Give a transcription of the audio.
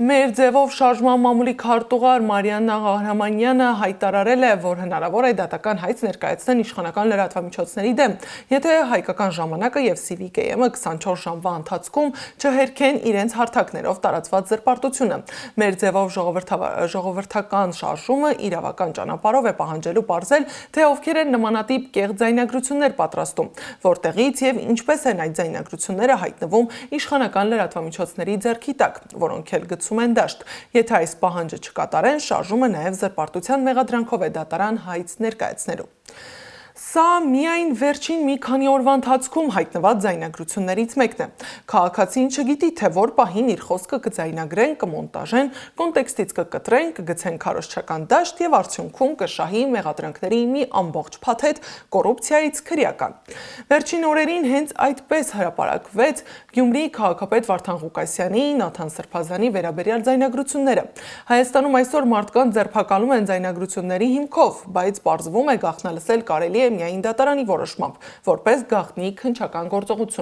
Մեր ձևով շարժման մամուլի քարտուղար Մարիաննա Ղահրամանյանը հայտարարել է, որ հնարավոր է դատական հայց ներկայացնեն իշխանական լրատվամիջոցների դեմ, եթե Հայկական ժամանակը և CVKM-ը 24 ժամվա ընթացքում չհերքեն իրենց հարթակներով տարածված զրպարտությունը։ Մեր ձևով ժողովրդական շարժումը իրավական ճանապարհով է պահանջելու պարզել, թե ովքեր են նմանատիպ կեղծ ձայնագրություններ պատրաստում, որտեղից և ինչպես են այդ ձայնագրությունները հայտնվում իշխանական լրատվամիջոցների ձեռքի տակ, որոնք էլ գցում են դաշտ։ Եթե այս պահանջը չկատարեն, շարժումը նաև զրպարտության մեղադրանքով է դատարան հայց ներկայացնելու։ Սա միայն վերջին մի քանի օրվա ընթացքում հայտնված ձայնագրություններից մեկն է։ Քաղաքացին չգիտի, թե որ պահին իր խոսքը կձայնագրեն, կմոնտաժեն, կոնտեքստից կկտրեն, կգցեն քարոզչական դաշտ և արդյունքում կշահի մեղադրանքների մի ամբողջ փաթեթ կոռուպցիայից քրեական։ Վերջին օրերին հենց այդպես հրապարակվեց Գյումրիի քաղաքապետ Վարդան Ղուկասյանի, Նաթան Սրբազանի վերաբերյալ ձայնագրությունները։ Հայաստանում այսօր մարդկանց ձերբակալում են ձայնագրությունների հիմքով, բայց պարզվում է գաղտնալսել կարելի է միայն դատարանի որոշմամբ, որպես գաղտնի քննչական գործողություն։